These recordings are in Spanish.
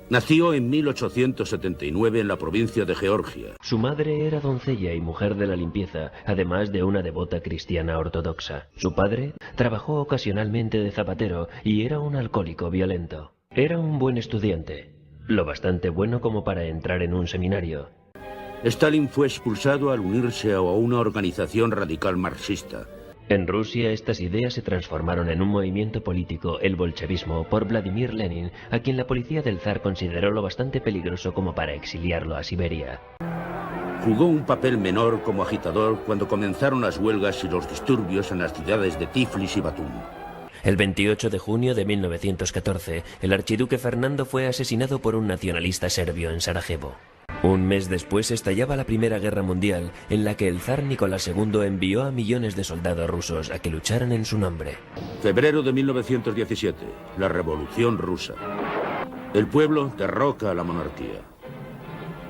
Nació en 1879 en la provincia de Georgia. Su madre era doncella y mujer de la limpieza, además de una devota cristiana ortodoxa. Su padre trabajó ocasionalmente de zapatero y era un alcohólico violento. Era un buen estudiante, lo bastante bueno como para entrar en un seminario. Stalin fue expulsado al unirse a una organización radical marxista. En Rusia estas ideas se transformaron en un movimiento político, el bolchevismo, por Vladimir Lenin, a quien la policía del zar consideró lo bastante peligroso como para exiliarlo a Siberia. Jugó un papel menor como agitador cuando comenzaron las huelgas y los disturbios en las ciudades de Tiflis y Batumi. El 28 de junio de 1914, el archiduque Fernando fue asesinado por un nacionalista serbio en Sarajevo. Un mes después estallaba la Primera Guerra Mundial, en la que el zar Nicolás II envió a millones de soldados rusos a que lucharan en su nombre. Febrero de 1917, la Revolución Rusa. El pueblo derroca a la monarquía.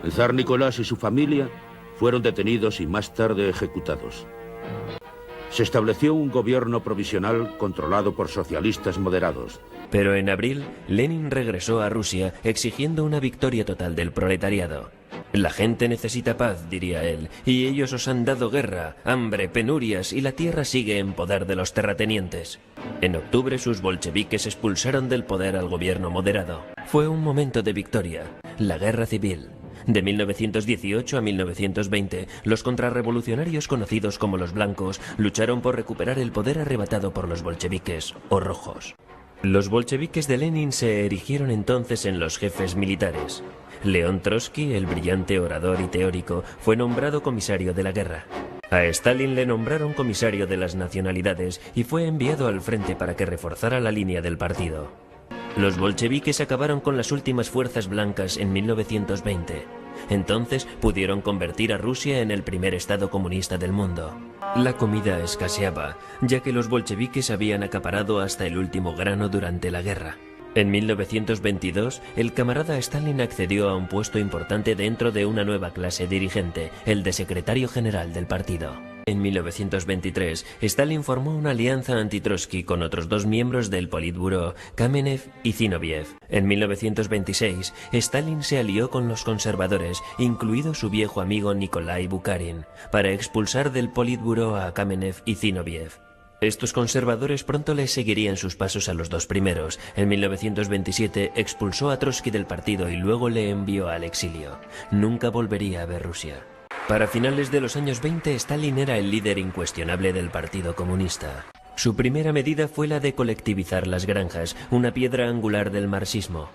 El zar Nicolás y su familia fueron detenidos y más tarde ejecutados. Se estableció un gobierno provisional controlado por socialistas moderados. Pero en abril, Lenin regresó a Rusia exigiendo una victoria total del proletariado. La gente necesita paz, diría él, y ellos os han dado guerra, hambre, penurias, y la tierra sigue en poder de los terratenientes. En octubre sus bolcheviques expulsaron del poder al gobierno moderado. Fue un momento de victoria, la guerra civil. De 1918 a 1920, los contrarrevolucionarios conocidos como los blancos lucharon por recuperar el poder arrebatado por los bolcheviques, o rojos. Los bolcheviques de Lenin se erigieron entonces en los jefes militares. León Trotsky, el brillante orador y teórico, fue nombrado comisario de la guerra. A Stalin le nombraron comisario de las nacionalidades y fue enviado al frente para que reforzara la línea del partido. Los bolcheviques acabaron con las últimas fuerzas blancas en 1920. Entonces pudieron convertir a Rusia en el primer estado comunista del mundo. La comida escaseaba, ya que los bolcheviques habían acaparado hasta el último grano durante la guerra. En 1922, el camarada Stalin accedió a un puesto importante dentro de una nueva clase dirigente, el de secretario general del partido. En 1923, Stalin formó una alianza anti-Trotsky con otros dos miembros del Politburó, Kamenev y Zinoviev. En 1926, Stalin se alió con los conservadores, incluido su viejo amigo Nikolai Bukharin, para expulsar del Politburó a Kamenev y Zinoviev. Estos conservadores pronto le seguirían sus pasos a los dos primeros. En 1927 expulsó a Trotsky del partido y luego le envió al exilio. Nunca volvería a ver Rusia. Para finales de los años 20, Stalin era el líder incuestionable del Partido Comunista. Su primera medida fue la de colectivizar las granjas, una piedra angular del marxismo.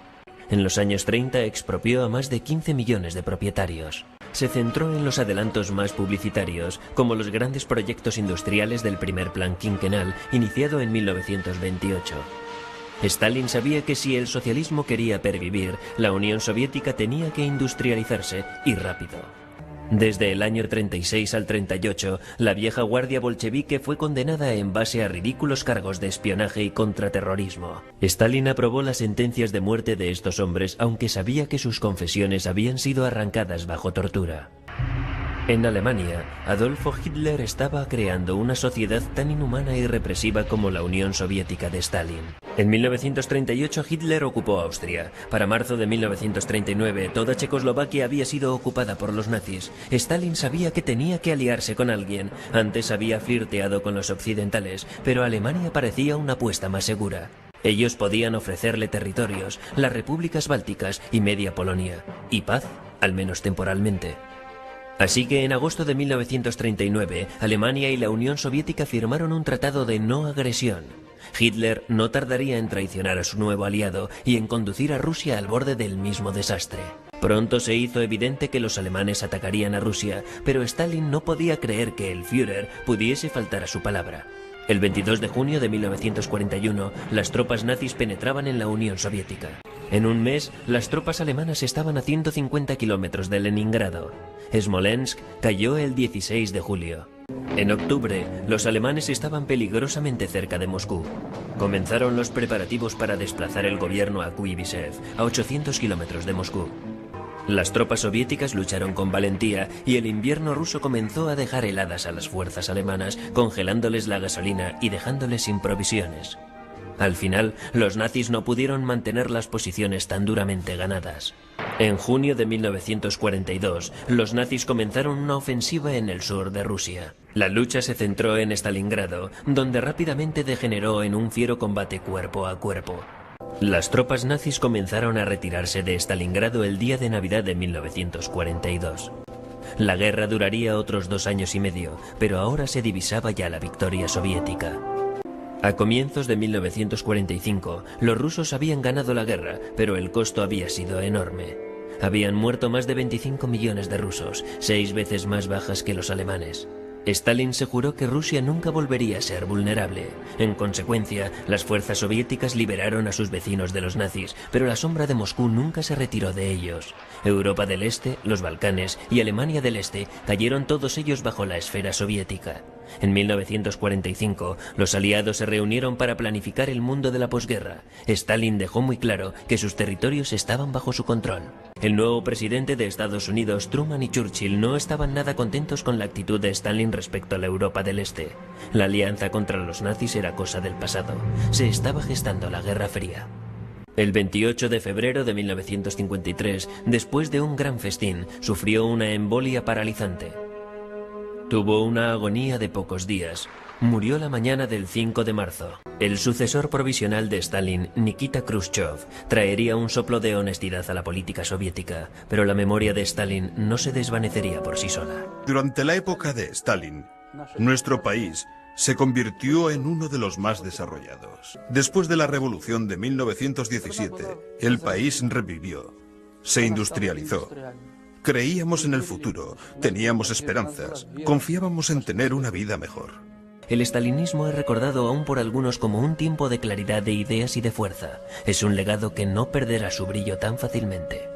En los años 30 expropió a más de 15 millones de propietarios. Se centró en los adelantos más publicitarios, como los grandes proyectos industriales del primer plan quinquenal, iniciado en 1928. Stalin sabía que si el socialismo quería pervivir, la Unión Soviética tenía que industrializarse, y rápido. Desde el año 36 al 38, la vieja guardia bolchevique fue condenada en base a ridículos cargos de espionaje y contraterrorismo. Stalin aprobó las sentencias de muerte de estos hombres, aunque sabía que sus confesiones habían sido arrancadas bajo tortura. En Alemania, Adolfo Hitler estaba creando una sociedad tan inhumana y represiva como la Unión Soviética de Stalin. En 1938 Hitler ocupó Austria. Para marzo de 1939 toda Checoslovaquia había sido ocupada por los nazis. Stalin sabía que tenía que aliarse con alguien. Antes había flirteado con los occidentales, pero Alemania parecía una apuesta más segura. Ellos podían ofrecerle territorios, las repúblicas bálticas y media Polonia, y paz, al menos temporalmente. Así que en agosto de 1939, Alemania y la Unión Soviética firmaron un tratado de no agresión. Hitler no tardaría en traicionar a su nuevo aliado y en conducir a Rusia al borde del mismo desastre. Pronto se hizo evidente que los alemanes atacarían a Rusia, pero Stalin no podía creer que el Führer pudiese faltar a su palabra. El 22 de junio de 1941, las tropas nazis penetraban en la Unión Soviética. En un mes, las tropas alemanas estaban a 150 kilómetros de Leningrado. Smolensk cayó el 16 de julio. En octubre, los alemanes estaban peligrosamente cerca de Moscú. Comenzaron los preparativos para desplazar el gobierno a Kuibysev, a 800 kilómetros de Moscú. Las tropas soviéticas lucharon con valentía y el invierno ruso comenzó a dejar heladas a las fuerzas alemanas, congelándoles la gasolina y dejándoles sin provisiones. Al final, los nazis no pudieron mantener las posiciones tan duramente ganadas. En junio de 1942, los nazis comenzaron una ofensiva en el sur de Rusia. La lucha se centró en Stalingrado, donde rápidamente degeneró en un fiero combate cuerpo a cuerpo. Las tropas nazis comenzaron a retirarse de Stalingrado el día de Navidad de 1942. La guerra duraría otros 2 años y medio, pero ahora se divisaba ya la victoria soviética. A comienzos de 1945, los rusos habían ganado la guerra, pero el costo había sido enorme. Habían muerto más de 25 millones de rusos, 6 veces más bajas que los alemanes. Stalin se juró que Rusia nunca volvería a ser vulnerable. En consecuencia, las fuerzas soviéticas liberaron a sus vecinos de los nazis, pero la sombra de Moscú nunca se retiró de ellos. Europa del Este, los Balcanes y Alemania del Este cayeron todos ellos bajo la esfera soviética. En 1945, los aliados se reunieron para planificar el mundo de la posguerra. Stalin dejó muy claro que sus territorios estaban bajo su control. El nuevo presidente de Estados Unidos, Truman y Churchill, no estaban nada contentos con la actitud de Stalin respecto a la Europa del Este. La alianza contra los nazis era cosa del pasado. Se estaba gestando la Guerra Fría. El 28 de febrero de 1953, después de un gran festín, sufrió una embolia paralizante. Tuvo una agonía de pocos días. Murió la mañana del 5 de marzo. El sucesor provisional de Stalin, Nikita Khrushchev, traería un soplo de honestidad a la política soviética, pero la memoria de Stalin no se desvanecería por sí sola. Durante la época de Stalin, nuestro país se convirtió en uno de los más desarrollados. Después de la revolución de 1917, el país revivió, se industrializó. Creíamos en el futuro, teníamos esperanzas, confiábamos en tener una vida mejor. El estalinismo es recordado aún por algunos como un tiempo de claridad de ideas y de fuerza. Es un legado que no perderá su brillo tan fácilmente.